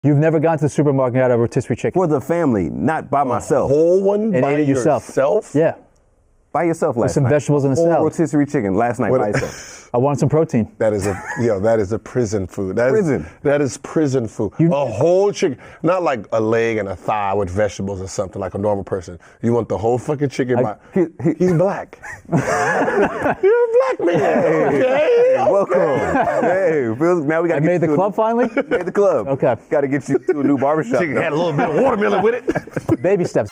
You've never gone to the supermarket and had a rotisserie chicken? For the family, not by myself. Whole one And by ate it yourself? yourself? Yeah. By yourself last With some night. vegetables and a Whole salad. rotisserie chicken last night by yourself. I wanted some protein. That is a prison food. Prison. That is prison food. A whole chicken, not like a leg and a thigh with vegetables or something like a normal person. You want the whole fucking chicken. He's black. You're a black man. Hey, welcome. Hey, now we got to get made the you club finally? Made the club. Okay. Got to get you to a new barbershop. Chicken had a little bit of watermelon with it. Baby steps.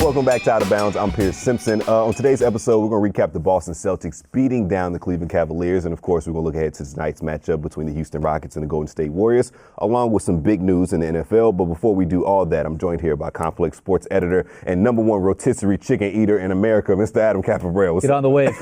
Welcome back to Out of Bounds. I'm Pierce Simpson. On today's episode, we're going to recap the Boston Celtics beating down the Cleveland Cavaliers. And, of course, we're going to look ahead to tonight's matchup between the Houston Rockets and the Golden State Warriors, along with some big news in the NFL. But before we do all that, I'm joined here by Complex Sports editor and #1 rotisserie chicken eater in America, Mr. Adam Caparell. Get on the wave.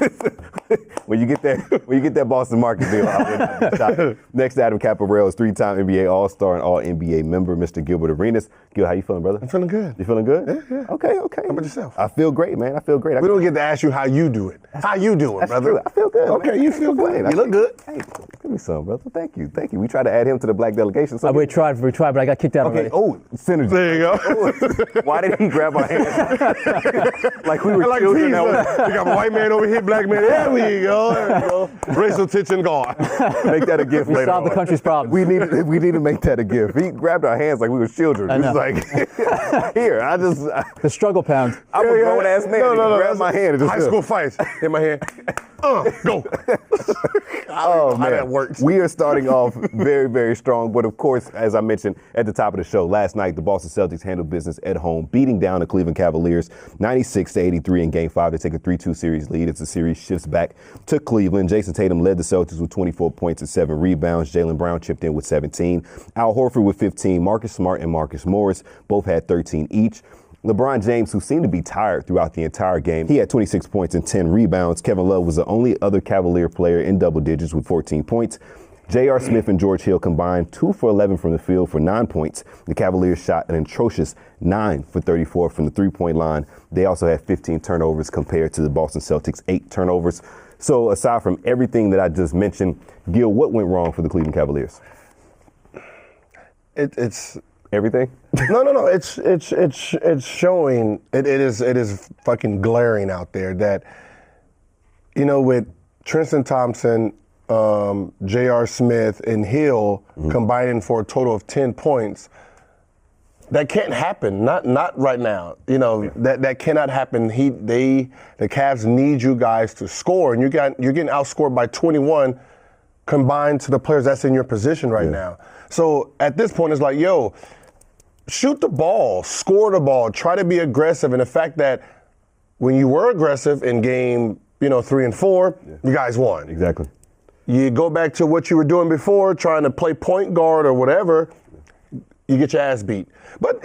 When you get that Boston market deal, I would not be shocked. Next to Adam Caparell is 3-time NBA All-Star and All-NBA member, Mr. Gilbert Arenas. Gil, how you feeling, brother? I'm feeling good. You feeling good? Yeah. Okay. How about yourself? I feel great, man. I feel great. We don't get to ask you how you do it. How you doing, That's brother? true. I feel good. Okay, man. you feel good. I You look good. Hey, give me some, brother. Thank you. We tried to add him to the black delegation. We tried, but I got kicked out Okay. already. Oh, synergy. There you go. Why did he grab our hands like we were like children? pizza. We got a white man over here, black man. There we go. Racial tension gone. Make that a gift We later solved the on. country's problems. We need to make that a gift. He grabbed our hands like we were children. He was like, here, The struggle pound. I'm a grown ass man. No, He grabbed my hand and just high school fights in my hand. Go. Oh, man. How that works. We are starting off very, very strong. But, of course, as I mentioned at the top of the show, last night the Boston Celtics handled business at home, beating down the Cleveland Cavaliers 96-83 in Game 5 to take a 3-2 series lead as the series shifts back to Cleveland. Jason Tatum led the Celtics with 24 points and 7 rebounds. Jaylen Brown chipped in with 17. Al Horford with 15. Marcus Smart and Marcus Morris both had 13 each. LeBron James, who seemed to be tired throughout the entire game, he had 26 points and 10 rebounds. Kevin Love was the only other Cavalier player in double digits with 14 points. J.R. Smith and George Hill combined 2 for 11 from the field for 9 points. The Cavaliers shot an atrocious 9 for 34 from the three-point line. They also had 15 turnovers compared to the Boston Celtics' 8 turnovers. So aside from everything that I just mentioned, Gil, what went wrong for the Cleveland Cavaliers? It's everything? No. It's showing. It is fucking glaring out there that, with Tristan Thompson, J.R. Smith, and Hill combining for a total of 10 points. That can't happen. Not right now. That cannot happen. The Cavs need you guys to score, and you're getting outscored by 21 combined to the players that's in your position right now. So at this point, it's like, yo, shoot the ball, score the ball, try to be aggressive. And the fact that when you were aggressive in game, 3 and 4, you guys won. Exactly. You go back to what you were doing before, trying to play point guard or whatever, you get your ass beat. But,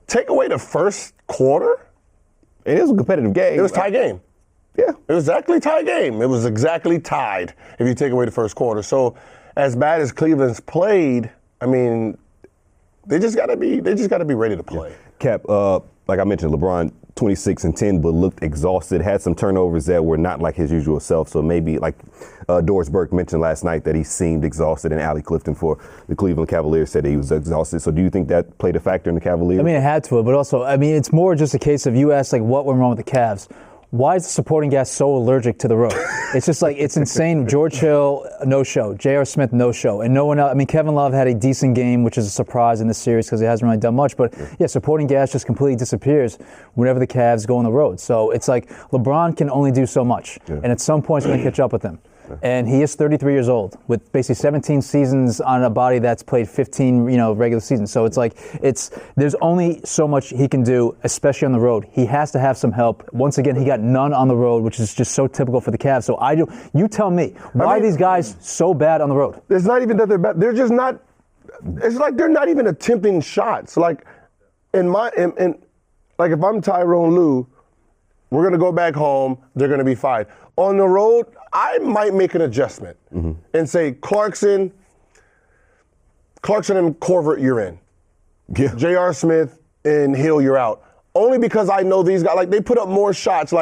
take away the first quarter. It is a competitive game. It was a tie game. Yeah. It was exactly a tie game. It was exactly tied if you take away the first quarter. So as bad as Cleveland's played, I mean, they just gotta be ready to play. Cap, like I mentioned, LeBron 26 and 10, but looked exhausted, had some turnovers that were not like his usual self. So maybe like Doris Burke mentioned last night that he seemed exhausted, and Allie Clifton for the Cleveland Cavaliers said that he was exhausted. So do you think that played a factor in the Cavaliers? I mean, it had to, but also, it's more just a case of you asked, what went wrong with the Cavs? Why is the supporting cast so allergic to the road? It's just it's insane. George Hill, no-show. J.R. Smith, no-show. And no one else. Kevin Love had a decent game, which is a surprise in this series because he hasn't really done much. But, supporting cast just completely disappears whenever the Cavs go on the road. So it's like LeBron can only do so much. Yeah. And at some point, it's going to catch up with him. And he is 33 years old with basically 17 seasons on a body that's played 15, regular seasons. So it's there's only so much he can do, especially on the road. He has to have some help. Once again, he got none on the road, which is just so typical for the Cavs. So you tell me, why are these guys so bad on the road? It's not even that they're bad. They're just not. It's like they're not even attempting shots. Like if I'm Tyronn Lue, we're gonna go back home. They're gonna be fine. On the road, I might make an adjustment and say Clarkson and Corvert, you're in. Yeah. J.R. Smith and Hill, you're out. Only because I know these guys, they put up more shots.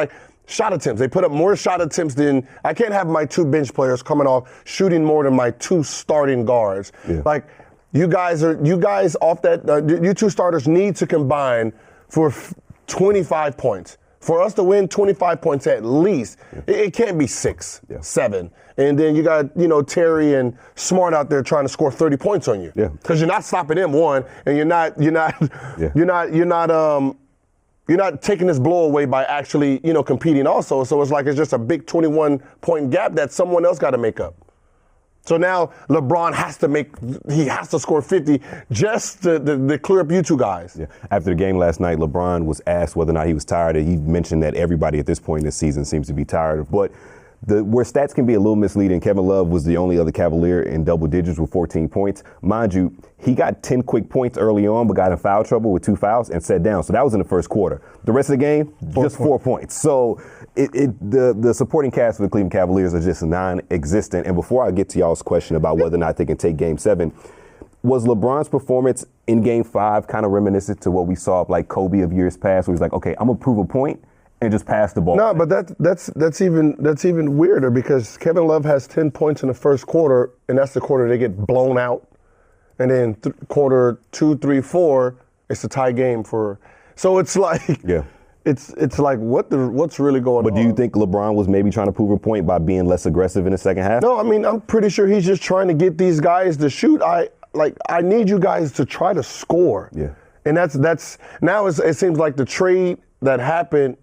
shot attempts. They put up more shot attempts than I can't have my 2 bench players coming off shooting more than my 2 starting guards. Yeah. Like you guys off that you 2 starters need to combine for 25 points. For us to win 25 points at least, it can't be 6, 7. And then you got, Terry and Smart out there trying to score 30 points on you. Yeah. Because you're not stopping them, one, and you're not taking this blow away by actually, competing also. So it's just a big 21-point gap that someone else got to make up. So now LeBron has to score 50 just to clear up you 2 guys. Yeah. After the game last night, LeBron was asked whether or not he was tired. He mentioned that everybody at this point in this season seems to be tired. But where stats can be a little misleading, Kevin Love was the only other Cavalier in double digits with 14 points. Mind you, he got 10 quick points early on, but got in foul trouble with 2 fouls and sat down. So that was in the first quarter. The rest of the game, just 4 points. So the supporting cast for the Cleveland Cavaliers are just non-existent. And before I get to y'all's question about whether or not they can take Game 7, was LeBron's performance in Game 5 kind of reminiscent to what we saw of like Kobe of years past, where he's like, okay, I'm gonna prove a point and just pass the ball? No, but that's even weirder because Kevin Love has 10 points in the first quarter, and that's the quarter they get blown out. And then quarter 2, 3, 4, it's a tie game for. So it's like, it's like what's really going on? But do you think LeBron was maybe trying to prove a point by being less aggressive in the second half? No, I mean I'm pretty sure he's just trying to get these guys to shoot. I need you guys to try to score. Yeah. And that's now it seems like the trade that happened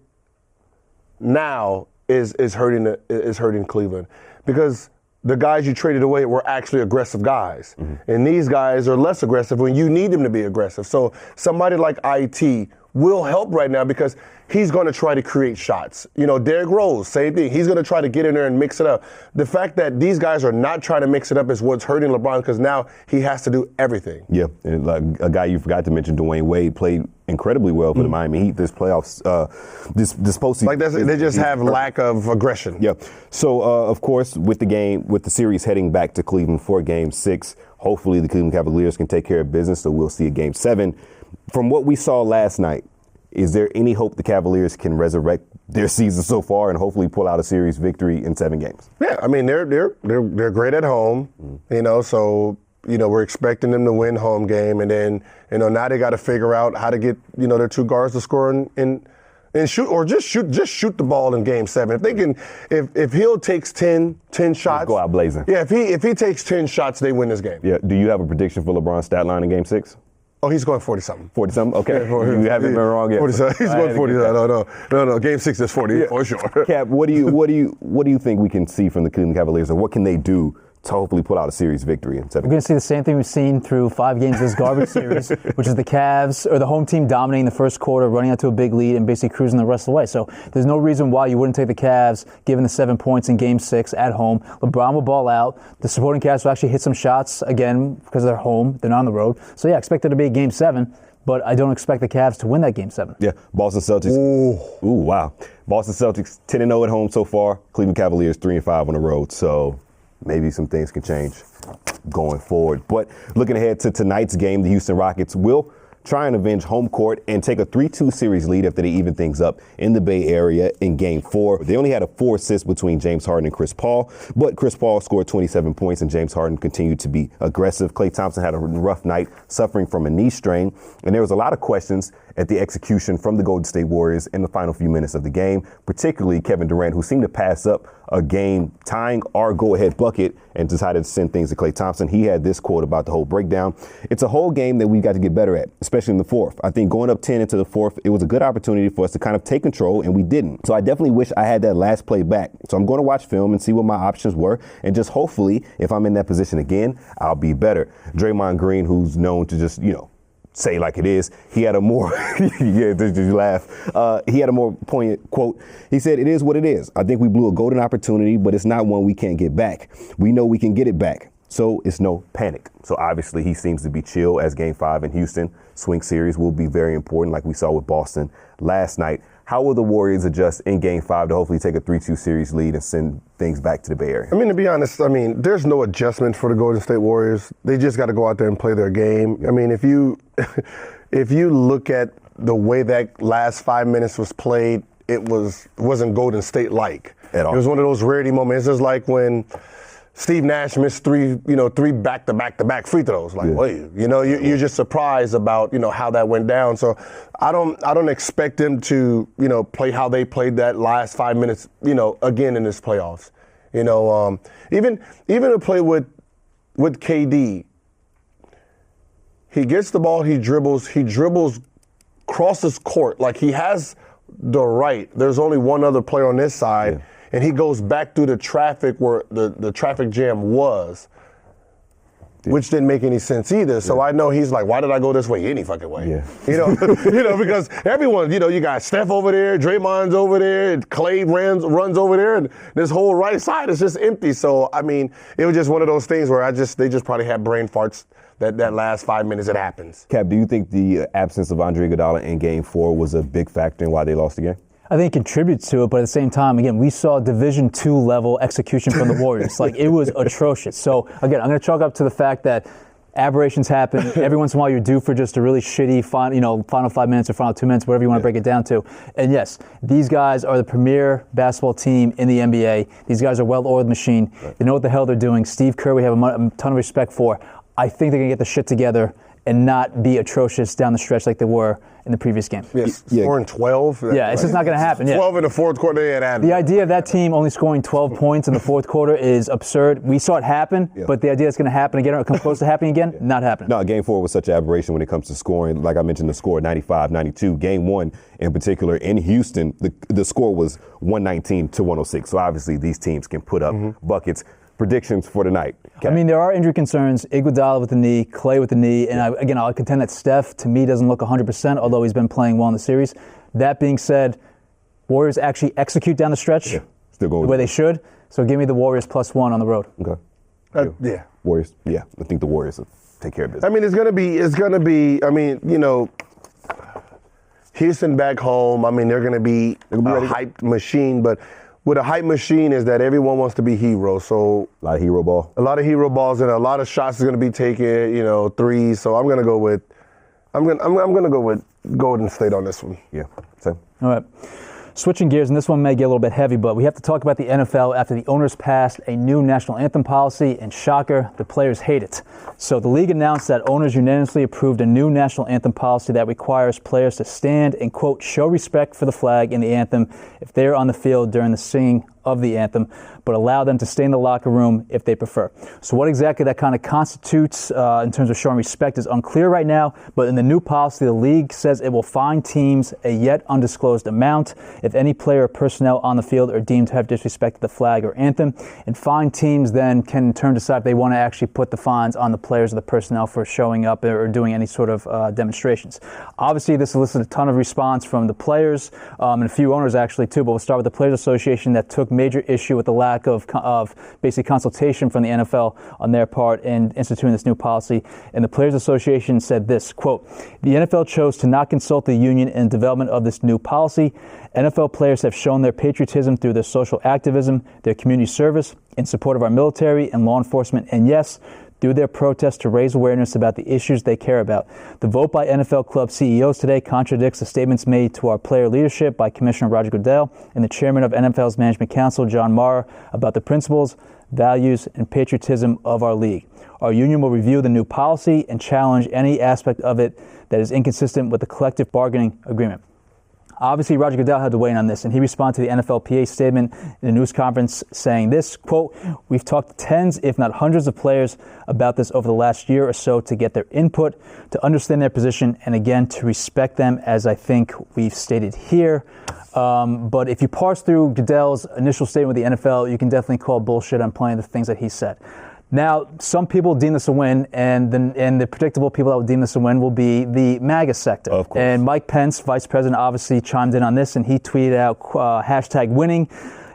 now is hurting Cleveland because the guys you traded away were actually aggressive guys. Mm-hmm. And these guys are less aggressive when you need them to be aggressive. So somebody like IT will help right now because he's going to try to create shots. Derrick Rose, same thing. He's going to try to get in there and mix it up. The fact that these guys are not trying to mix it up is what's hurting LeBron because now he has to do everything. Yeah, and like a guy you forgot to mention, Dwayne Wade, played incredibly well for the Miami Heat this playoffs, this postseason. Like they just have lack of aggression. Yeah. So, of course, with the series heading back to Cleveland for Game 6, hopefully the Cleveland Cavaliers can take care of business, so we'll see a Game 7. From what we saw last night, is there any hope the Cavaliers can resurrect their season so far and hopefully pull out a series victory in 7 games? Yeah, I mean they're great at home, so we're expecting them to win home game, and then now they got to figure out how to get their 2 guards to score and shoot or just shoot the ball in Game 7. If they can, if Hill takes 10 shots, let's go out blazing. Yeah, if he takes 10 shots, they win this game. Yeah. Do you have a prediction for LeBron's stat line in Game 6? Oh, he's going 40-something. 40-something? Okay. Yeah, you haven't been wrong yet. 40-something. He's going 40. No. Game 6 is 40 for sure. Cap, what do you think we can see from the Cleveland Cavaliers, or what can they do to hopefully pull out a series victory in 7 We're going to see the same thing we've seen through 5 games of this garbage series, which is the Cavs or the home team dominating the first quarter, running out to a big lead, and basically cruising the rest of the way. So there's no reason why you wouldn't take the Cavs, given the 7 points in Game 6 at home. LeBron will ball out. The supporting cast will actually hit some shots again because they're home. They're not on the road. So yeah, expect it to be a Game 7. But I don't expect the Cavs to win that Game 7. Yeah, Boston Celtics. Ooh, wow. Boston Celtics 10-0 at home so far. Cleveland Cavaliers 3-5 on the road. So maybe some things can change going forward. But looking ahead to tonight's game, the Houston Rockets will try and avenge home court and take a 3-2 series lead after they even things up in the Bay Area in Game 4. They only had a 4 assists between James Harden and Chris Paul, but Chris Paul scored 27 points and James Harden continued to be aggressive. Klay Thompson had a rough night, suffering from a knee strain, and there was a lot of questions at the execution from the Golden State Warriors in the final few minutes of the game, particularly Kevin Durant, who seemed to pass up a game tying our go-ahead bucket and decided to send things to Klay Thompson. He had this quote about the whole breakdown. It's a whole game that we've got to get better at, especially in the fourth. I think going up 10 into the fourth, it was a good opportunity for us to kind of take control, and we didn't. So I definitely wish I had that last play back. So I'm going to watch film and see what my options were, and just hopefully, if I'm in that position again, I'll be better. Draymond Green, who's known to just, say like it is, he had a more, yeah, did you laugh? He had a more poignant quote. He said, "It is what it is. I think we blew a golden opportunity, but it's not one we can't get back. We know we can get it back. So it's no panic." So obviously he seems to be chill as Game 5 in Houston. Swing series will be very important like we saw with Boston last night. How will the Warriors adjust in Game 5 to hopefully take a 3-2 series lead and send things back to the Bay Area? I mean, to be honest, there's no adjustment for the Golden State Warriors. They just got to go out there and play their game. I mean, if you look at the way that last 5 minutes was played, it wasn't Golden State like. At all. It was one of those rarity moments. It's like when Steve Nash missed three back-to-back free throws. Like, wait, you're just surprised about, how that went down. So I don't expect them to, play how they played that last 5 minutes, again in this playoffs. Even to play with KD, he gets the ball, he dribbles, crosses court. Like, he has the right. There's only one other player on this side. Yeah. And he goes back through the traffic where the traffic jam was, which didn't make any sense either. So I know he's like, why did I go this way any fucking way? Yeah. Because everyone, you got Steph over there, Draymond's over there, and Clay runs over there, and this whole right side is just empty. So, I mean, it was just one of those things where they just probably had brain farts that last 5 minutes it happens. Cap, do you think the absence of Andre Iguodala in Game 4 was a big factor in why they lost the game? I think it contributes to it, but at the same time, again, we saw Division II level execution from the Warriors. Like, it was atrocious. So, again, I'm going to chalk up to the fact that aberrations happen. Every once in a while, you're due for just a really shitty final 5 minutes or final 2 minutes, whatever you want to break it down to. And yes, these guys are the premier basketball team in the NBA. These guys are a well-oiled machine. Right. They know what the hell they're doing. Steve Kerr, we have a ton of respect for. I think they're going to get the shit together and not be atrocious down the stretch like they were in the previous game. Yes, 4-12. Yeah, it's just not going to happen. 12 in the fourth quarter, they had happened. The idea of that team only scoring 12 points in the fourth quarter is absurd. We saw it happen, but the idea it's going to happen again or come close to happening again, not happening. No, Game 4 was such an aberration when it comes to scoring. Like I mentioned, the score 95-92. Game 1 in particular in Houston, the score was 119-106. So obviously these teams can put up buckets. Predictions for tonight. I mean, there are injury concerns. Iguodala with the knee, Clay with the knee, and I'll contend that Steph, to me, doesn't look 100%, although he's been playing well in the series. That being said, Warriors actually execute down the stretch still going the way they should. So give me the Warriors +1 on the road. Okay. Warriors. Yeah, I think the Warriors will take care of business. I mean, it's gonna be. I mean, Houston back home. I mean, they're gonna be a hyped machine, but. With a hype machine is that everyone wants to be heroes. So a lot of hero ball. A lot of hero balls and a lot of shots is going to be taken, threes. So I'm going to go with Golden State on this one. Yeah. Same. All right. Switching gears, and this one may get a little bit heavy, but we have to talk about the NFL after the owners passed a new national anthem policy, and shocker, the players hate it. So the league announced that owners unanimously approved a new national anthem policy that requires players to stand and, quote, show respect for the flag in the anthem if they're on the field during the singing of the anthem, but allow them to stay in the locker room if they prefer. So what exactly that kind of constitutes in terms of showing respect is unclear right now, but in the new policy, the league says it will fine teams a yet undisclosed amount if any player or personnel on the field are deemed to have disrespected the flag or anthem, and fine teams then can in turn decide if they want to actually put the fines on the players or the personnel for showing up or doing any sort of demonstrations. Obviously, this elicited a ton of response from the players and a few owners actually too, but we'll start with the Players Association that took major issue with the lack of basic consultation from the NFL on their part in instituting this new policy. And the Players Association said this, quote, the NFL chose to not consult the union in development of this new policy. NFL players have shown their patriotism through their social activism, their community service, in support of our military and law enforcement, and yes, through their protests to raise awareness about the issues they care about. The vote by NFL club CEOs today contradicts the statements made to our player leadership by Commissioner Roger Goodell and the chairman of NFL's Management Council, John Mara, about the principles, values, and patriotism of our league. Our union will review the new policy and challenge any aspect of it that is inconsistent with the collective bargaining agreement. Obviously, Roger Goodell had to weigh in on this, and he responded to the NFLPA statement in a news conference saying this, quote, we've talked to tens, if not hundreds of players about this over the last year or so to get their input, to understand their position, and again, to respect them, as I think we've stated here. But if you parse through Goodell's initial statement with the NFL, you can definitely call bullshit on plenty of the things that he said. Now, some people deem this a win, and the predictable people that will deem this a win will be the MAGA sector. Of course. And Mike Pence, vice president, obviously chimed in on this, and he tweeted out hashtag winning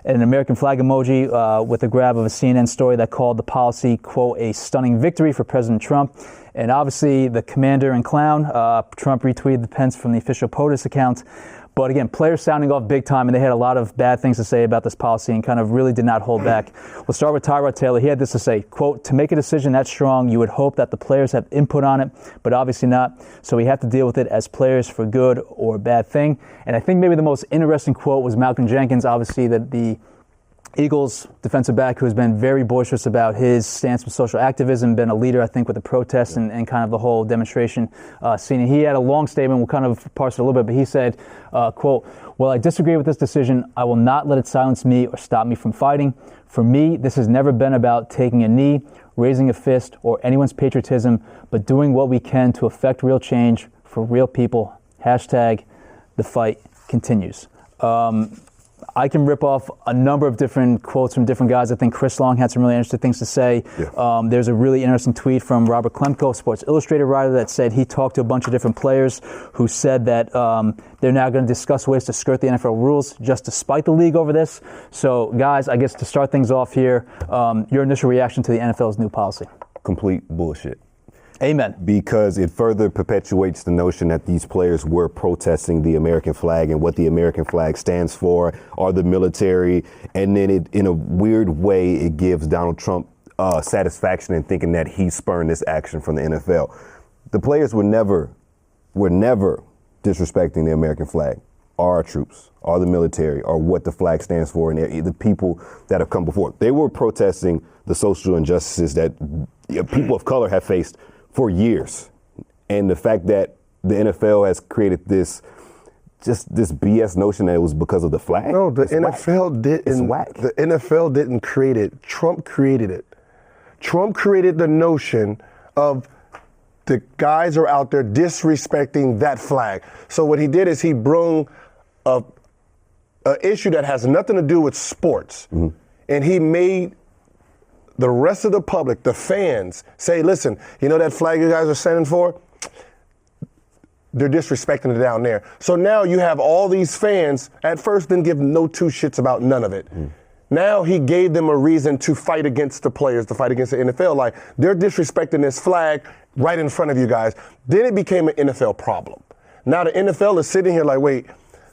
and an American flag emoji with a grab of a CNN story that called the policy, quote, a stunning victory for President Trump. And obviously, the commander and clown, Trump retweeted the Pence from the official POTUS account. But again, players sounding off big time, and they had a lot of bad things to say about this policy and kind of really did not hold back. We'll start with Tyrod Taylor. He had this to say, quote, "To make a decision that strong, you would hope that the players have input on it, but obviously not. So we have to deal with it as players for good or bad thing." And I think maybe the most interesting quote was Malcolm Jenkins, obviously the Eagles defensive back who has been very boisterous about his stance with social activism, been a leader, I think, with the protests and kind of the whole demonstration scene. And he had a long statement. We'll kind of parse it a little bit, but he said, quote, "While I disagree with this decision, I will not let it silence me or stop me from fighting. For me, this has never been about taking a knee, raising a fist, or anyone's patriotism, but doing what we can to affect real change for real people. Hashtag the fight continues." I can rip off a number of different quotes from different guys. I think Chris Long had some really interesting things to say. Yeah. There's a really interesting tweet from Robert Klemko, Sports Illustrated writer, that said he talked to a bunch of different players who said that they're now going to discuss ways to skirt the NFL rules just to spite the league over this. So, guys, I guess to start things off here, your initial reaction to the NFL's new policy? Complete bullshit. Amen. Because it further perpetuates the notion that these players were protesting the American flag and what the American flag stands for, or the military. And then it, in a weird way, it gives Donald Trump satisfaction in thinking that he spurned this action from the NFL. The players were never disrespecting the American flag, or our troops, or the military, or what the flag stands for, and the people that have come before. They were protesting the social injustices that people of color have faced for years. And the fact that the NFL has created this BS notion that it was because of the flag. No, the NFL didn't. It's whack. The NFL didn't create it. Trump created it. Trump created the notion of the guys are out there disrespecting that flag. So what he did is he brought an issue that has nothing to do with sports. Mm-hmm. And he made the rest of the public, the fans, say, listen, you know that flag you guys are standing for? They're disrespecting it down there. So now you have all these fans, at first didn't give no two shits about none of it. Mm. Now he gave them a reason to fight against the players, to fight against the NFL. Like, they're disrespecting this flag right in front of you guys. Then it became an NFL problem. Now the NFL is sitting here like, wait,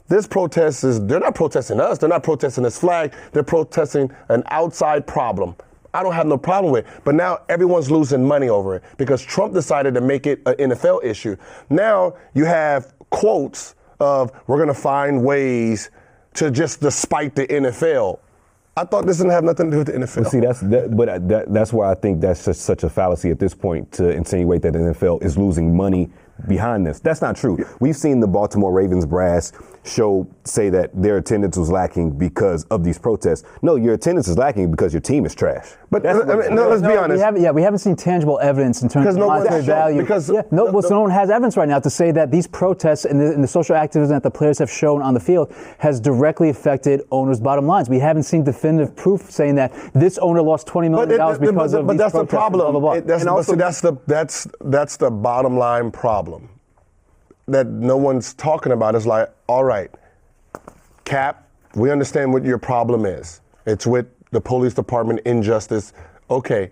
this protest they're not protesting us. They're not protesting this flag. They're protesting an outside problem. I don't have no problem with it. But now everyone's losing money over it because Trump decided to make it an NFL issue. Now you have quotes of, we're going to find ways to just despite the NFL. I thought this didn't have nothing to do with the NFL. Well, see, that's why I think that's just such a fallacy at this point to insinuate that the NFL is losing money behind this. That's not true. We've seen the Baltimore Ravens brass say that their attendance was lacking because of these protests. No, your attendance is lacking because your team is trash. But let's be honest. We haven't seen tangible evidence in terms of monetary value. No one has evidence right now to say that these protests and the social activism that the players have shown on the field has directly affected owners' bottom lines. We haven't seen definitive proof saying that this owner lost $20 million because of these protests. But that's the problem. Blah, blah, blah. That's the bottom line problem that no one's talking about. Is like, all right, Cap, we understand what your problem is. It's with the police department injustice. Okay,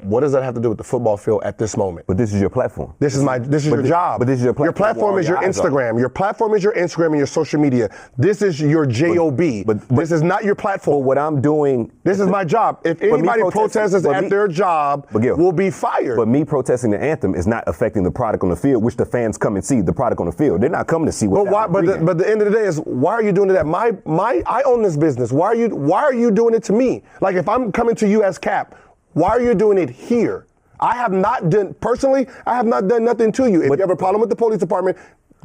what does that have to do with the football field at this moment? But this is your platform. This is your job. But this is your platform. Your platform is your Instagram. Your platform is your Instagram and your social media. This is your job. But this is not your platform. But what I'm doing. This is my job. If anybody protests at their job, will be fired. But me protesting the anthem is not affecting the product on the field, which the fans come and see the product on the field. They're not coming to see what. But the end of the day is, why are you doing it at I own this business. Why are you doing it to me? Like, if I'm coming to you as Cap, why are you doing it here? I have not done nothing to you. If you have a problem with the police department,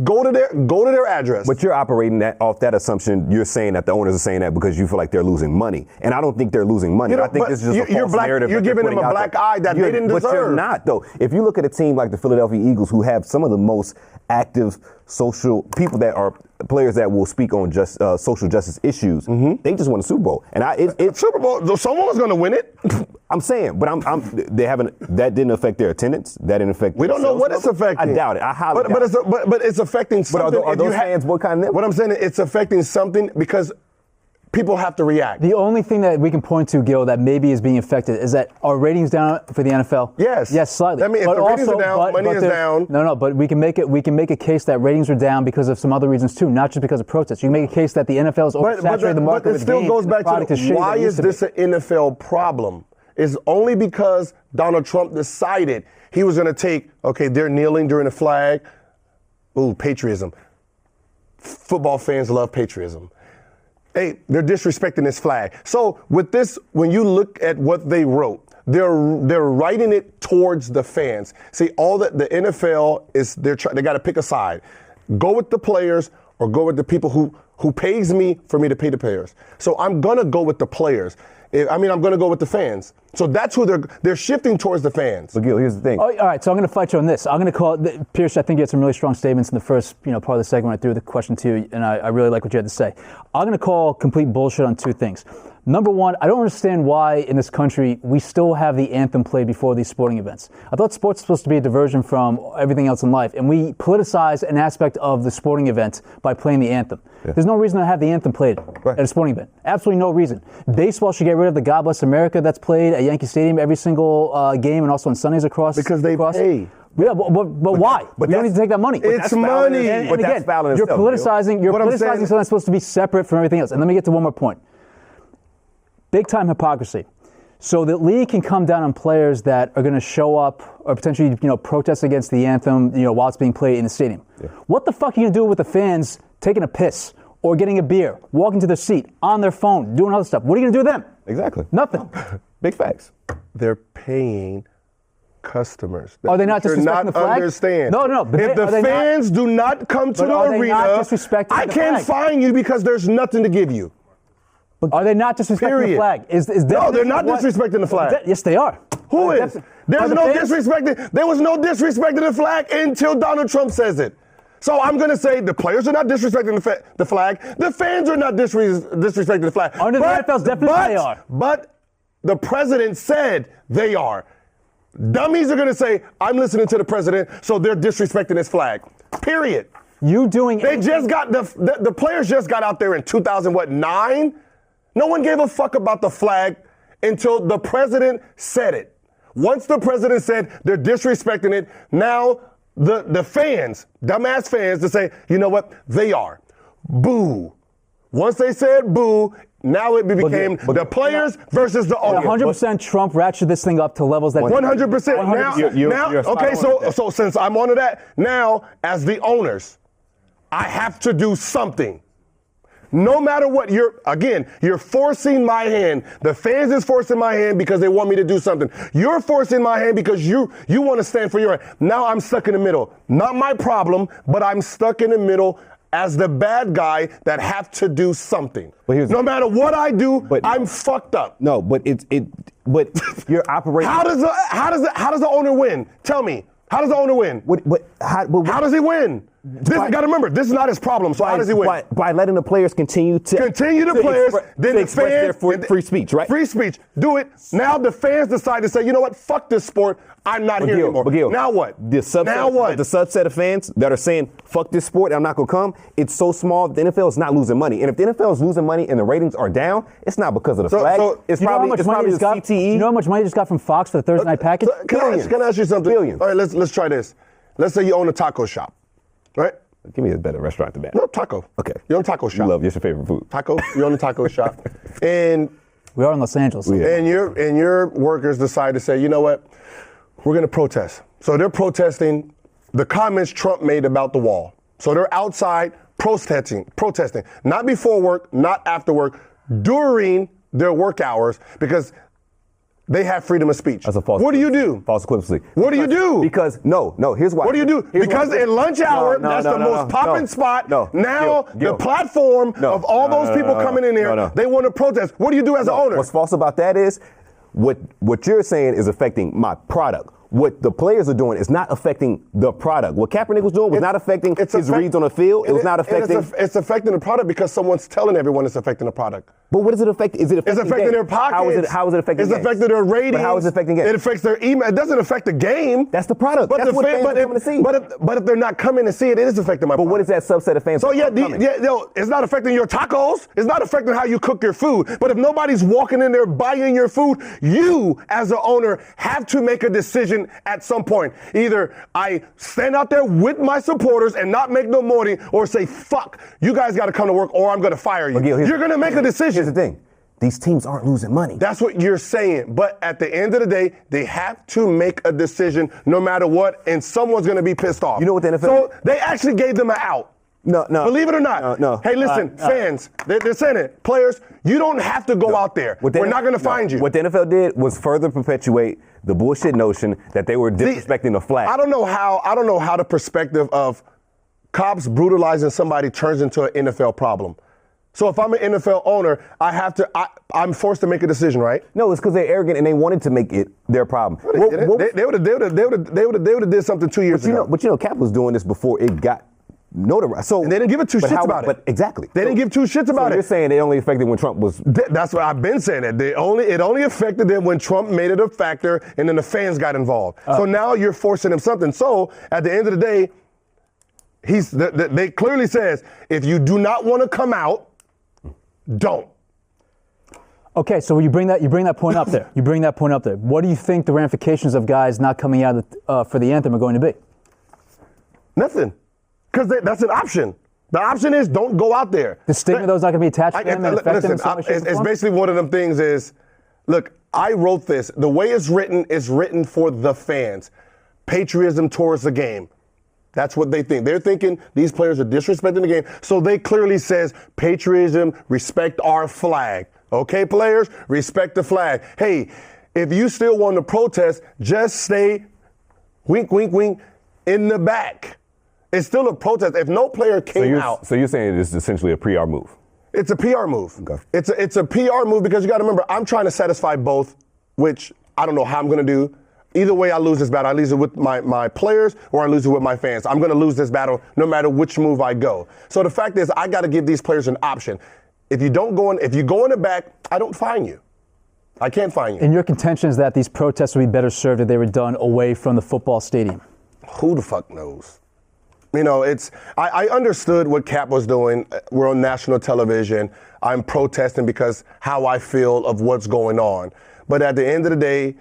go to their address. But you're operating off that assumption. You're saying that the owners are saying that because you feel like they're losing money. And I don't think they're losing money. I think this is just a false narrative. You're giving them a black eye that they didn't deserve. But you're not, though. If you look at a team like the Philadelphia Eagles, who have some of the most active social people that are players that will speak on social justice issues, they just won a Super Bowl. And Super Bowl, someone was going to win it. I'm saying, but they haven't. That didn't affect their attendance. That didn't affect. We don't know what it's affecting. I doubt it. I highly doubt it. But it's affecting something. But are those fans boycotting them? What I'm saying is, it's affecting something because people have to react. The only thing that we can point to, Gil, that maybe is being affected is that our ratings down for the NFL. Yes. Yes, slightly. I mean, if the ratings are down, money is down. No, but we can make a case that ratings are down because of some other reasons too, not just because of protests. You can make a case that the NFL is oversaturated the market with games. But it still goes back to why is this an NFL problem? It's only because Donald Trump decided he was going to take, okay, they're kneeling during the flag. Ooh, patriotism. Football fans love patriotism. Hey, they're disrespecting this flag. So with this, when you look at what they wrote, they're writing it towards the fans. See, all that the NFL is, they got to pick a side. Go with the players or go with the people who pays me for me to pay the players. So I'm going to go with the players. I'm going to go with the fans. So that's who they're shifting towards the fans. But Gil, here's the thing. Oh, all right, so I'm going to fight you on this. I'm going to call it, Pierce, I think you had some really strong statements in the first part of the segment. I threw the question to you, and I really like what you had to say. I'm going to call complete bullshit on two things. Number one, I don't understand why in this country we still have the anthem played before these sporting events. I thought sports was supposed to be a diversion from everything else in life, and we politicize an aspect of the sporting event by playing the anthem. Yeah. There's no reason to have the anthem played at a sporting event. Absolutely no reason. Baseball should get rid of the God Bless America that's played at Yankee Stadium every single game and also on Sundays across. Because they pay. Yeah, but why? But you don't need to take that money. It's money. And again, you're politicizing something that's supposed to be separate from everything else. And let me get to one more point. Big time hypocrisy. So the league can come down on players that are going to show up or potentially, protest against the anthem, while it's being played in the stadium. Yeah. What the fuck are you going to do with the fans taking a piss or getting a beer, walking to their seat, on their phone, doing other stuff? What are you going to do with them? Exactly. Nothing. Big facts. They're paying customers. Are they not disrespecting the flag? Understand. No. But if the fans do not come to the arena, I can't fine you because there's nothing to give you. Are they not disrespecting the flag? No, they're not disrespecting the flag. Yes, they are. Who is? There's no disrespecting. There was no disrespecting the flag until Donald Trump says it. So I'm going to say the players are not disrespecting the flag. The fans are not disrespecting the flag. Under the NFL's definition, they are. But the president said they are. Dummies are going to say, I'm listening to the president, so they're disrespecting his flag. Period. They just got, the players just got out there in 2009. No one gave a fuck about the flag until the president said it. Once the president said they're disrespecting it, now the fans, dumbass fans, to say, you know what, they are. Boo. Once they said boo, now it became the players versus the owners. 100% Trump ratcheted this thing up to levels that 100%. Okay, so since I'm on to that, now as the owners, I have to do something. No matter what, you're forcing my hand. The fans is forcing my hand because they want me to do something. You're forcing my hand because you want to stand for your hand. Now I'm stuck in the middle. Not my problem, but I'm stuck in the middle as the bad guy that have to do something. No matter what I do, I'm fucked up. No, but but you're operating. How does the owner win? Tell me. How does the owner win? How does he win? You got to remember, this is not his problem. So how does he win? By letting the players continue the players, then the express their free speech, right? Free speech. Do it. Now the fans decide to say, you know what? Fuck this sport. I'm not here anymore. Now what? The subset of fans that are saying, fuck this sport, I'm not going to come, it's so small, the NFL is not losing money. And if the NFL is losing money and the ratings are down, it's not because of the flag. It's probably the CTE. You know how much money you just got from Fox for the Thursday night package? Can I ask you something? Billions. All right, let's try this. Let's say you own a taco shop, right? Give me a better restaurant than that. No, taco. Okay. You own a taco shop. What's your favorite food? Taco. You own a taco shop. And we are in Los Angeles. And your workers decide to say, you know what? We're going to protest. So they're protesting the comments Trump made about the wall. So they're outside protesting. Not before work, not after work, during their work hours, because they have freedom of speech. That's a false. What do you do? False equivalency. What do you do? Because here's why. What do you do? Because in lunch hour, that's the most popping spot. The platform of all those people coming in here, they want to protest. What do you do as an owner? What's false about that is what you're saying is affecting my product. what the players are doing is not affecting the product. What Kaepernick was doing was not affecting his reads on the field. It was not affecting. It's affecting the product because someone's telling everyone it's affecting the product. But what does it affect? Is it affecting? It's affecting their pockets. How is it affecting? It's affecting their ratings. But how is it affecting games? It affects their email. It doesn't affect the game. That's the product. That's what fans are coming to see. But if they're not coming to see it, it is affecting my. But what is that subset of fans? So it's not affecting your tacos. It's not affecting how you cook your food. But if nobody's walking in there buying your food, you as an owner have to make a decision at some point. Either I stand out there with my supporters and not make no money, or say fuck, you guys got to come to work, or I'm going to fire you. You're going to make a decision. Here's the thing. These teams aren't losing money. That's what you're saying. But at the end of the day, they have to make a decision no matter what, and someone's going to be pissed off. You know what the NFL So they actually gave them an out. No. Believe it or not. No. Hey, listen, fans, they're saying it. Players, you don't have to go out there. We're not going to find you. What the NFL did was further perpetuate the bullshit notion that they were disrespecting the flag. I don't know how the perspective of cops brutalizing somebody turns into an NFL problem. So if I'm an NFL owner, I'm forced to make a decision, right? No, it's because they're arrogant and they wanted to make it their problem. They would have did something 2 years ago. But Cap was doing this before it got notarized. So and they didn't give it two shits about it. But exactly. They didn't give two shits about it. You're saying it only affected when Trump was. That's what I've been saying. It only affected them when Trump made it a factor and then the fans got involved. So now you're forcing him something. So at the end of the day, they clearly says, if you do not want to come out, don't. Okay, so you bring that point up there. What do you think the ramifications of guys not coming out for the anthem are going to be? Nothing, because that's an option. The option is don't go out there. The stigma, those not going to be attached to them and affect them in some way, shape, or form? It's basically one of them things is, look, I wrote this. The way it's written for the fans. Patriotism towards the game. That's what they think. They're thinking these players are disrespecting the game. So they clearly says patriotism, respect our flag. Okay, players, respect the flag. Hey, if you still want to protest, just stay, wink, wink, wink, in the back. It's still a protest. If no player came out. So you're saying it's essentially a PR move? It's a PR move. Okay. It's a PR move because you got to remember, I'm trying to satisfy both, which I don't know how I'm going to do. Either way, I lose this battle. I lose it with my players or I lose it with my fans. I'm going to lose this battle no matter which move I go. So the fact is, I got to give these players an option. If you go in the back, I don't fine you. I can't fine you. And your contention is that these protests would be better served if they were done away from the football stadium? Who the fuck knows? You know, I understood what Cap was doing. We're on national television. I'm protesting because how I feel of what's going on. But at the end of the day,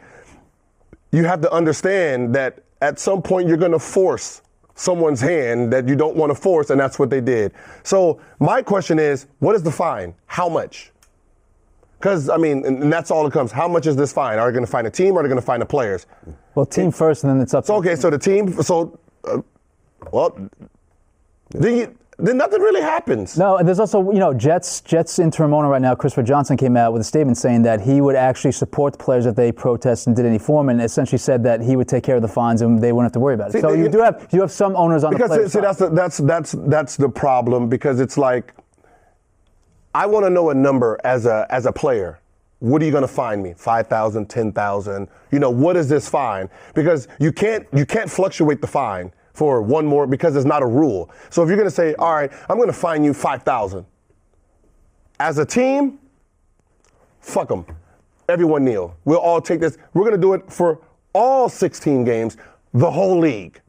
you have to understand that at some point you're going to force someone's hand that you don't want to force, and that's what they did. So my question is, what is the fine? How much? Because, I mean, and that's all it comes. How much is this fine? Are they going to fine a team or are they going to fine the players? Well, team first, and then it's up to okay, so the team, then nothing really happens. No, and there's also, Jets interim owner right now, Christopher Johnson, came out with a statement saying that he would actually support the players if they protest and did any form, and essentially said that he would take care of the fines and they wouldn't have to worry about it. So you have some owners on the players' side. That's the problem, because it's like, I want to know a number as a player. What are you going to fine me? 5,000, 10,000? What is this fine? Because you can't fluctuate the fine for one more, because it's not a rule. So if you're going to say, all right, I'm going to fine you 5,000. As a team, fuck them. Everyone kneel. We'll all take this. We're going to do it for all 16 games, the whole league.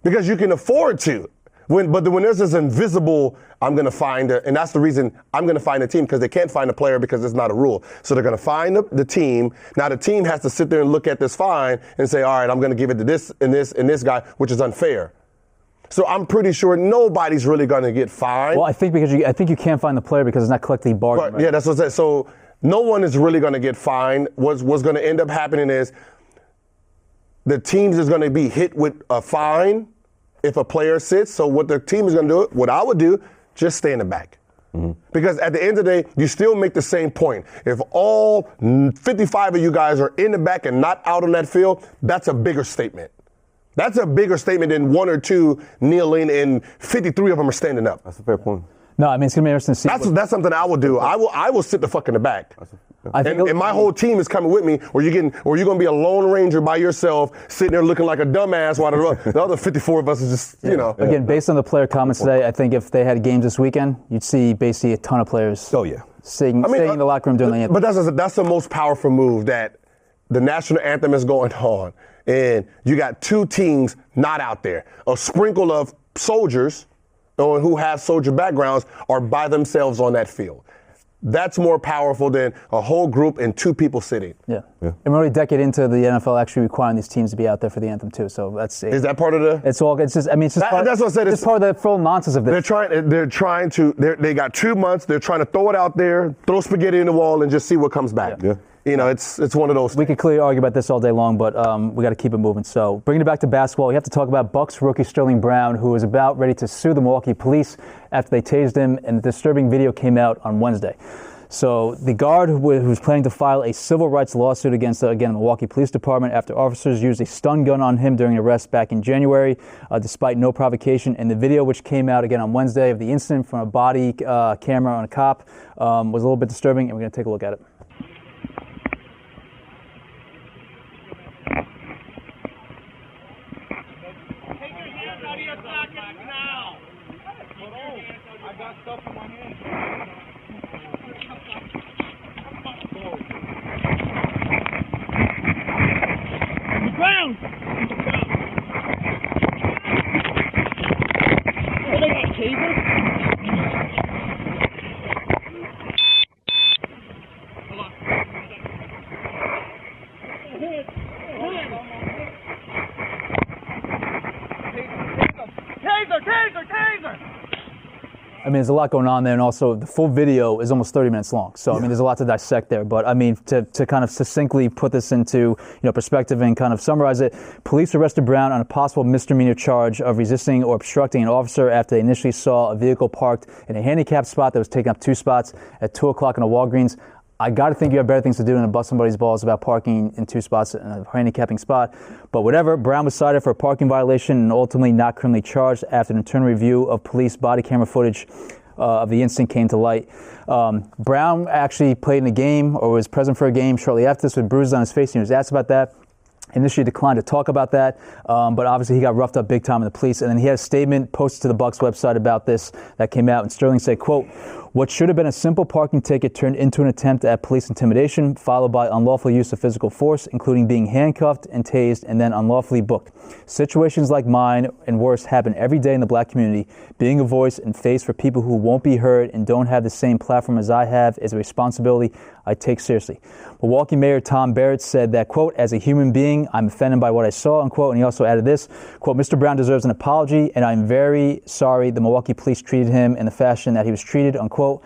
Because you can afford to. But when there's this invisible, I'm going to find and that's the reason I'm going to find a team, because they can't find a player because it's not a rule. So they're going to find the team. Now the team has to sit there and look at this fine and say, all right, I'm going to give it to this and this and this guy, which is unfair. So I'm pretty sure nobody's really going to get fined. Well, I think you can't find the player because it's not collectively bargained. Right? Yeah, that's what I said. So no one is really going to get fined. What's going to end up happening is the teams is going to be hit with a fine if a player sits. So what the team is going to do, what I would do, just stay in the back. Because at the end of the day, you still make the same point. If all 55 of you guys are in the back and not out on that field, that's a bigger statement. That's a bigger statement than one or two kneeling and 53 of them are standing up. That's a fair point. No, I mean, it's going to be interesting to see. That's something I will do. I will sit the fuck in the back. And my whole team is coming with me, or you're going to be a lone ranger by yourself, sitting there looking like a dumbass while the other 54 of us is just, Again, based on the player comments today, I think if they had games this weekend, you'd see basically a ton of players. Oh yeah. Staying in the locker room during the anthem. But that's the most powerful move, that the national anthem is going on, and you got two teams not out there. A sprinkle of soldiers who have soldier backgrounds are by themselves on that field. That's more powerful than a whole group and two people sitting. Yeah. And we're already a decade into the NFL actually requiring these teams to be out there for the anthem too. So that's Is that part of the? It's just part, that's what I said. It's part of the full nonsense of this. They got 2 months. They're trying to throw it out there, throw spaghetti in the wall, and just see what comes back. Yeah. It's one of those. We could clearly argue about this all day long, but we got to keep it moving. So bringing it back to basketball, we have to talk about Bucks rookie Sterling Brown, who is about ready to sue the Milwaukee police after they tased him, and the disturbing video came out on Wednesday. So the guard who's planning to file a civil rights lawsuit against, the Milwaukee Police Department after officers used a stun gun on him during an arrest back in January, despite no provocation. And the video, which came out again on Wednesday of the incident from a body camera on a cop, was a little bit disturbing, and we're going to take a look at it. Take your hands out of your pockets now! I got stuff in my hands. Ground! Oh, they got tasers? Hold on. Taser! I mean, there's a lot going on there, and also the full video is almost 30 minutes long. So, I mean, there's a lot to dissect there. But, I mean, to kind of succinctly put this into, perspective and kind of summarize it, police arrested Brown on a possible misdemeanor charge of resisting or obstructing an officer after they initially saw a vehicle parked in a handicapped spot that was taking up 2 spots at 2 o'clock in a Walgreens. I got to think you have better things to do than to bust somebody's balls about parking in 2 spots in a handicapping spot. But whatever, Brown was cited for a parking violation and ultimately not criminally charged after an internal review of police body camera footage of the incident came to light. Brown actually played in a game or was present for a game shortly after this with bruises on his face. He was asked about that. Initially declined to talk about that, but obviously he got roughed up big time in the police. And then he had a statement posted to the Bucks website about this that came out, and Sterling said, quote, "What should have been a simple parking ticket turned into an attempt at police intimidation, followed by unlawful use of physical force, including being handcuffed and tased and then unlawfully booked. Situations like mine and worse happen every day in the black community. Being a voice and face for people who won't be heard and don't have the same platform as I have is a responsibility I take seriously." Milwaukee Mayor Tom Barrett said that, quote, "As a human being, I'm offended by what I saw," unquote. And he also added this, quote, "Mr. Brown deserves an apology, and I'm very sorry the Milwaukee police treated him in the fashion that he was treated," unquote.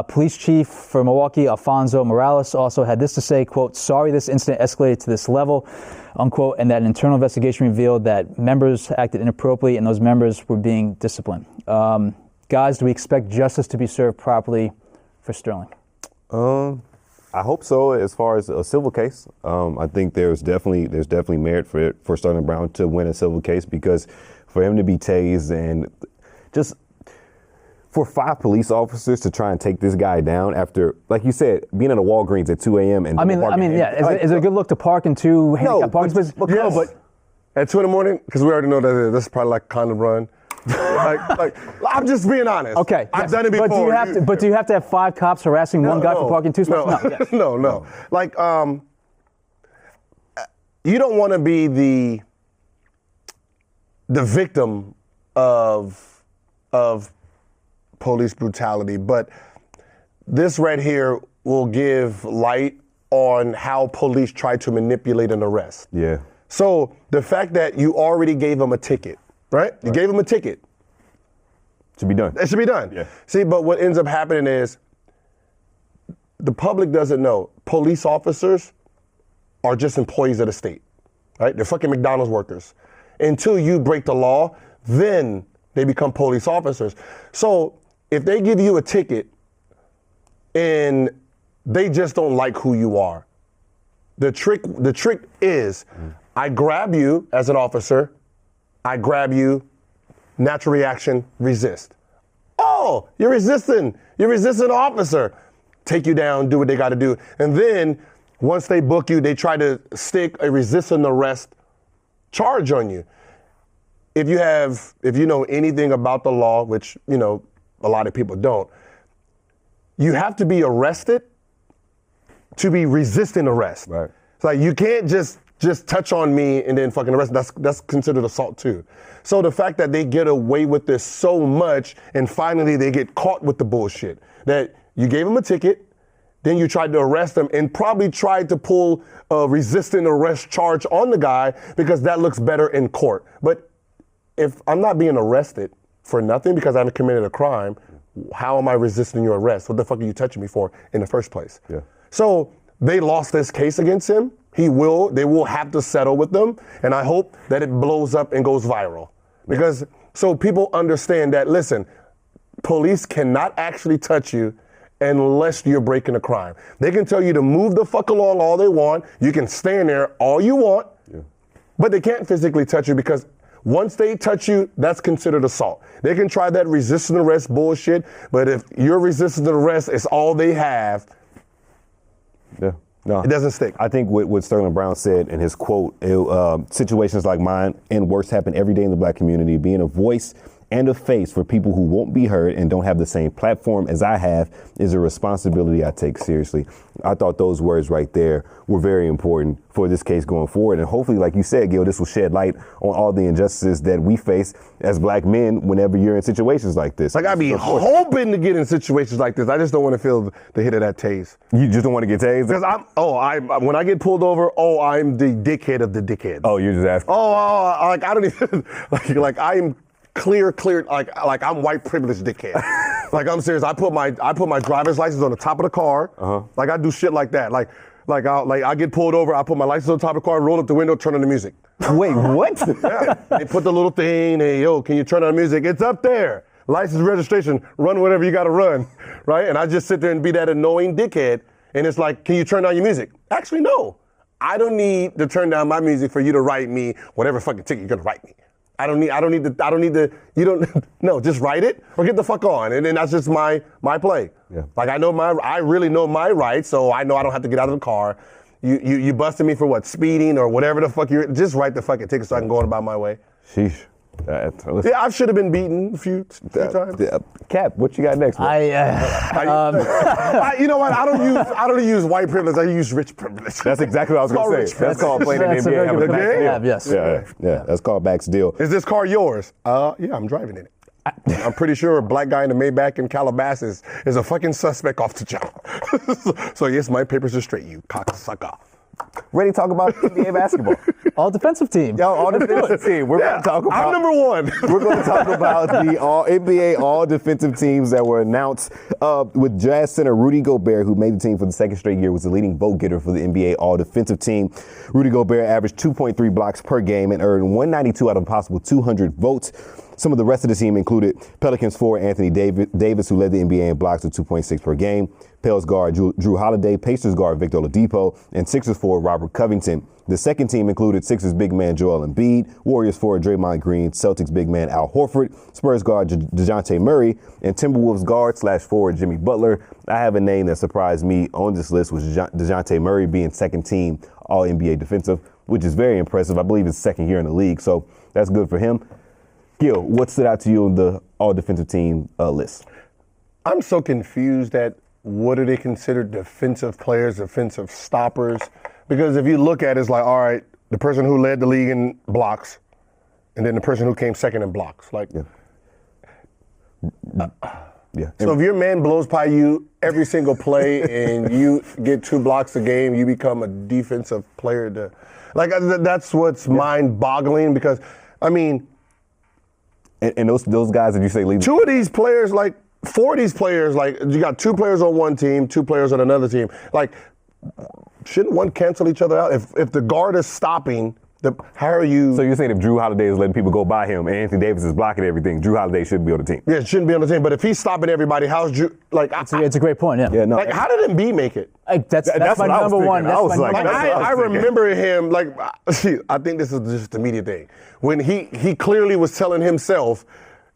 Police chief for Milwaukee, Alfonso Morales, also had this to say, quote, "Sorry this incident escalated to this level," unquote, and that an internal investigation revealed that members acted inappropriately and those members were being disciplined. Guys, do we expect justice to be served properly for Sterling? I hope so. As far as a civil case, I think there's definitely merit for Sterling Brown to win a civil case, because for him to be tased and just for 5 police officers to try and take this guy down after, like you said, being at a Walgreens at 2 a.m. and is it a good look to park in 2 handicapped parking spaces? But at 2 in the morning, because we already know that this is probably like a condom run. like I'm just being honest. Okay, I've done it before. But do you have to have 5 cops harassing one guy for parking 2 spots? No. Like, you don't want to be the victim of police brutality, but this right here will give light on how police try to manipulate an arrest. Yeah. So the fact that you already gave them a ticket, right? You gave them a ticket. Should be done. It should be done. Yeah. See, but what ends up happening is the public doesn't know. Police officers are just employees of the state, right? They're fucking McDonald's workers. Until you break the law, then they become police officers. So if they give you a ticket and they just don't like who you are, the trick is I grab you as an officer, I grab you, natural reaction, resist. Oh, you're resisting. You're resisting, officer. take you down, do what they got to do. And then once they book you, they try to stick a resisting arrest charge on you. If you know anything about the law, which, you know, a lot of people don't, you have to be arrested to be resisting arrest. Right. It's like you can't just touch on me and then fucking arrest. That's considered assault too. So the fact that they get away with this so much and finally they get caught with the bullshit that you gave them a ticket, then you tried to arrest them and probably tried to pull a resisting arrest charge on the guy because that looks better in court. But if I'm not being arrested for nothing because I haven't committed a crime, how am I resisting your arrest? What the fuck are you touching me for in the first place? Yeah. So they lost this case against him. They will have to settle with them. And I hope that it blows up and goes viral. Because so people understand that, listen, police cannot actually touch you unless you're breaking a crime. They can tell you to move the fuck along all they want. You can stand there all you want, but they can't physically touch you because once they touch you, that's considered assault. They can try that resisting arrest bullshit, but if you're resisting arrest, it's all they have. Yeah. No, it doesn't stick. I think what Sterling Brown said in his quote, situations like mine and worse happen every day in the black community. Being a voice and a face for people who won't be heard and don't have the same platform as I have is a responsibility I take seriously. I thought those words right there were very important for this case going forward. And hopefully, like you said, Gil, this will shed light on all the injustices that we face as black men whenever you're in situations like this. Like, I be hoping to get in situations like this. I just don't want to feel the hit of that tase. You just don't want to get tased? Because when I get pulled over, I'm the dickhead of the dickheads. Oh, you're just asking? Like I don't even, like I'm clear, like I'm white privileged dickhead. Like I'm serious. I put my driver's license on the top of the car. Like I do shit like that. Like I get pulled over, I put my license on the top of the car, roll up the window, turn on the music. Wait, what? Yeah. They put the little thing, hey, yo, can you turn on the music? It's up there. License, registration, run whatever you gotta run, right? And I just sit there and be that annoying dickhead. And it's like, can you turn down your music? Actually, no. I don't need to turn down my music for you to write me whatever fucking ticket you're gonna write me. No, just write it or get the fuck on. And then that's just my play. Yeah. Like I really know my rights, so I know I don't have to get out of the car. You busted me for what, speeding or whatever the fuck just write the fucking ticket so I can go on about my way. Sheesh. Yeah, I should have been beaten a few times. Cap, what you got next? Man? You know what? I don't use white privilege. I use rich privilege. That's exactly what I was going to say. That's called playing in the NBA. Having a back yes. Yeah. That's called back deal. Is this car yours? Yeah, I'm driving in it. I'm pretty sure a black guy in the Maybach in Calabasas is a fucking suspect off the job. So yes, my papers are straight, you cocksucker. Ready to talk about NBA basketball? All defensive team. Yo, all defensive team. We're going to talk about. I'm number one. We're going to talk about the NBA all defensive teams that were announced with Jazz center Rudy Gobert, who made the team for the second straight year, was the leading vote getter for the NBA all defensive team. Rudy Gobert averaged 2.3 blocks per game and earned 192 out of a possible 200 votes. Some of the rest of the team included Pelicans forward Anthony Davis, who led the NBA in blocks with 2.6 per game, Pels guard Drew Holiday, Pacers guard Victor Oladipo, and Sixers forward Robert Covington. The second team included Sixers big man Joel Embiid, Warriors forward Draymond Green, Celtics big man Al Horford, Spurs guard DeJounte Murray, and Timberwolves guard / forward Jimmy Butler. I have a name that surprised me on this list was DeJounte Murray being second team All NBA defensive, which is very impressive. I believe it's second year in the league, so that's good for him. Gil, what stood out to you on the all defensive team list? I'm so confused at what are they considered defensive players, defensive stoppers? Because if you look at it, it's like, all right, the person who led the league in blocks, and then the person who came second in blocks. Like, yeah. So if your man blows by you every single play and you get 2 blocks a game, you become a defensive player. That's what's mind-boggling because, I mean. And those guys that you say lead. 2 of these players, 4 of these players, you got 2 players on one team, 2 players on another team. Shouldn't one cancel each other out? If the guard is stopping, how are you? So you're saying if Drew Holiday is letting people go by him and Anthony Davis is blocking everything, Drew Holiday shouldn't be on the team? Yeah, shouldn't be on the team. But if he's stopping everybody, how's Drew? It's a great point. Yeah. No. How did Embiid make it? That's my number one. I remember him. I think this is just the media thing when he clearly was telling himself,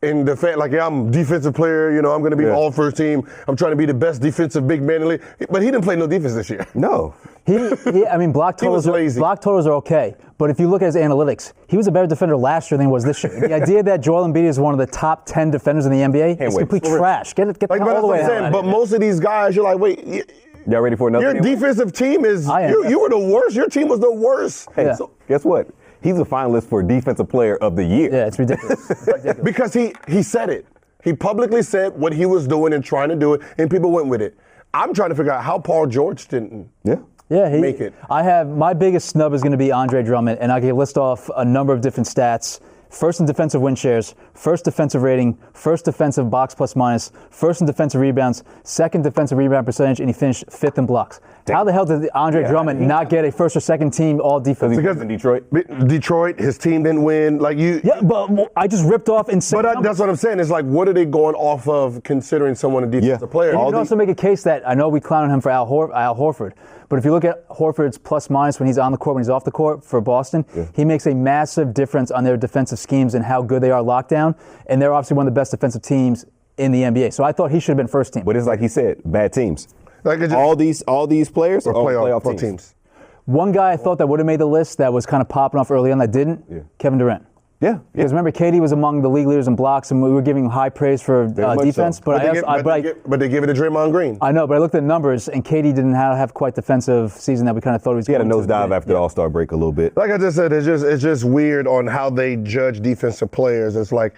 in defense, like, yeah, I'm a defensive player, you know, I'm going to be all first team. I'm trying to be the best defensive big man in the league. But he didn't play no defense this year. No. I mean, block totals are okay. But if you look at his analytics, he was a better defender last year than he was this year. The idea that Joel Embiid is one of the top 10 defenders in the NBA is complete trash. Get like, all the way out. But most of these guys, you're like, wait. Y'all ready for another? Your defensive team is, you were the worst. Your team was the worst. Hey, so guess what? He's a finalist for Defensive Player of the Year. Yeah, it's ridiculous. Because he said it. He publicly said what he was doing and trying to do it, and people went with it. I'm trying to figure out how Paul George didn't make it. My biggest snub is going to be Andre Drummond, and I can list off a number of different stats. First in defensive win shares, first defensive rating, first defensive box plus minus, first in defensive rebounds, second defensive rebound percentage, and he finished 5th in blocks. How the hell did Andre Drummond not get a first or second team all defense? Because in Detroit, his team didn't win. Yeah, but I just ripped off insane. But that's what I'm saying. It's like, what are they going off of considering someone a defensive player? You can also make a case that I know we clown on him for Al Horford, but if you look at Horford's plus minus when he's on the court, when he's off the court for Boston, he makes a massive difference on their defensive schemes and how good they are locked down. And they're obviously one of the best defensive teams in the NBA. So I thought he should have been first team. But it's like he said, bad teams. Like all these players are playoff teams. One guy I thought that would have made the list that was kind of popping off early on that didn't, Kevin Durant. Yeah. Because remember, KD was among the league leaders in blocks, and we were giving him high praise for defense. So. But they give it to Draymond Green. I know, but I looked at the numbers, and KD didn't have quite defensive season that we kind of thought he was going to. He had a nosedive after the All-Star break a little bit. Like I just said, it's just weird on how they judge defensive players. It's like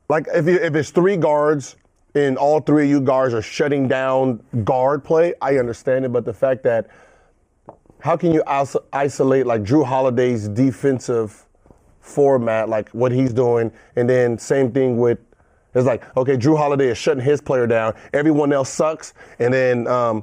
if it's 3 guards and all 3 of you guards are shutting down guard play, I understand it. But the fact that how can you isolate like Drew Holiday's defensive format, like what he's doing, and then same thing with, it's like, okay, Drew Holiday is shutting his player down, everyone else sucks, and then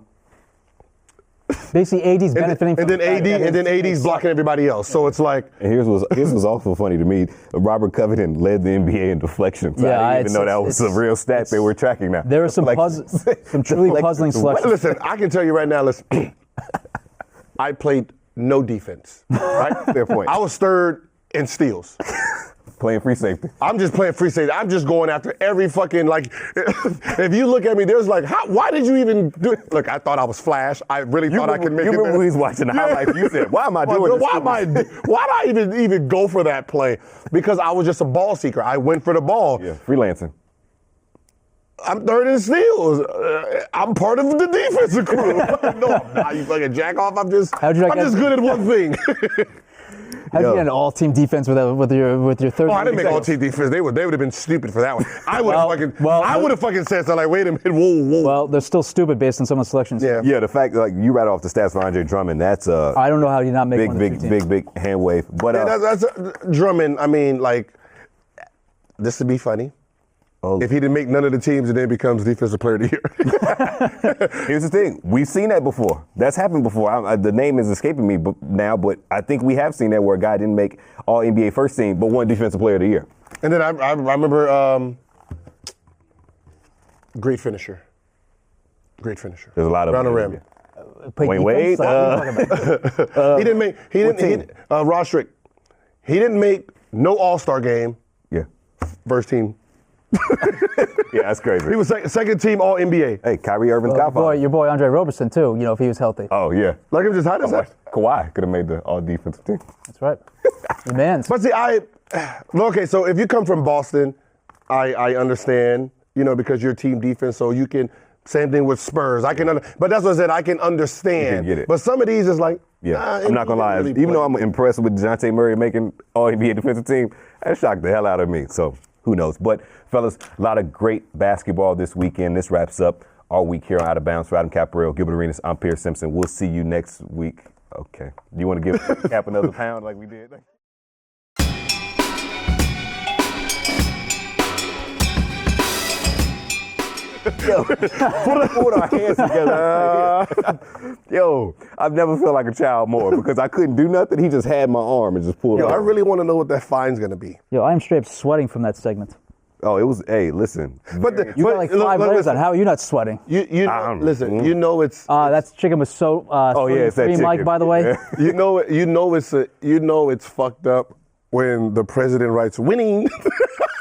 basically AD's benefiting and then AD's blocking everybody else. So it's like, and here's was also funny to me. Robert Covington led the NBA in deflections. So I didn't even know that was a real stat they were tracking now. There are some truly puzzling selections. Listen, I can tell you right now, listen. I played no defense, right? Fair point. I was third in steals. Playing free safety. I'm just playing free safety. I'm just going after every fucking, like, if you look at me, there's like, why did you even do it? Look, I thought I was Flash. I really thought I could make it. You remember when he was watching the highlights, you said, why am I doing this? Why did I even go for that play? Because I was just a ball seeker. I went for the ball. Yeah, freelancing. I'm third in steals. I'm part of the defensive crew. No, I'm not. You fucking jack off. I'm just good at one thing. How'd you get an all-team defense with your third? Oh, I didn't make all-team defense. They would have been stupid for that one. I would have fucking said something like, wait a minute, whoa. Well, they're still stupid based on some of the selections. Yeah. The fact like you rattled off the stats for Andre Drummond, that's I don't know how you not make big hand wave. But that's Drummond. I mean, like, this would be funny. If he didn't make none of the teams and then becomes Defensive Player of the Year. Here's the thing. We've seen that before. That's happened before. The name is escaping me now, but I think we have seen that where a guy didn't make all NBA first team, but won Defensive Player of the Year. And then I remember great finisher. Great finisher. There's a lot of around the rim. Wayne Wade. He didn't Rostrick. He didn't make no All-Star game. Yeah. First team. Yeah, that's crazy. He was second team All NBA. Hey, Kyrie Irving's godfather. Your boy Andre Roberson too. If he was healthy. Oh yeah. Like him just how does that? Kawhi could have made the All Defensive team. That's right. The man's. But see, okay. So if you come from Boston, I understand. Because you're team defense, so you can. Same thing with Spurs. But that's what I said. I can understand. You can get it. But some of these is like. Yeah, I'm not gonna lie. Really even though I'm impressed with DeJounte Murray making All NBA defensive team, that shocked the hell out of me. So. Who knows? But, fellas, a lot of great basketball this weekend. This wraps up our week here on Out of Bounds. For Adam Caparell, Gilbert Arenas, I'm Pierce Simpson. We'll see you next week. Okay. Do you want to give Cap another pound like we did? Yo, put our hands together. Yo, I've never felt like a child more because I couldn't do nothing. He just had my arm and just pulled it. I really want to know what that fine's going to be. Yo, I am straight up sweating from that segment. Oh, it was, hey, listen. You got like 5 layers on. How are you not sweating? Listen, you know it's... That's chicken with so... it's that chicken. Mike, by the way. You know it's fucked up when the president writes winning.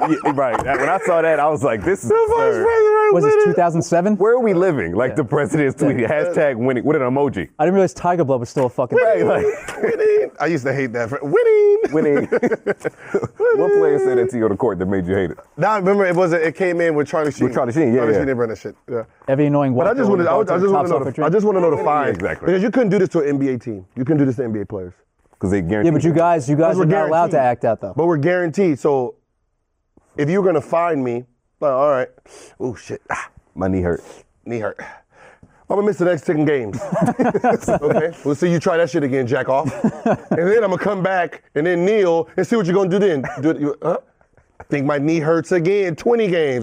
Yeah, right. When I saw that, I was like, this is absurd. Was this 2007? Where are we living? Like the president's tweeting, hashtag winning. What an emoji. I didn't realize Tiger Blood was still a fucking Right, like, Winning. I used to hate that. Winning. winning. What player said that to you on the court that made you hate it? Now, remember, it came in with Charlie Sheen. With Charlie Sheen, yeah, Charlie yeah. Sheen didn't run that shit. Yeah. Every annoying But white I just girl want would go to the tops off a to drink. I just want to know the fine. Exactly. Because you couldn't do this to an NBA team. You couldn't do this to NBA players. Because they guarantee. Yeah, but you guys we're are not allowed to guaranteed. act out though. But we're guaranteed. So if you're going to fine me, like, all right. Oh, shit. My knee hurt. Knee hurt. I'm going to miss the next 10 games. Okay? We'll see you try that shit again, jack off. And then I'm going to come back and then kneel and see what you're going to do then. Think my knee hurts again, 20 games.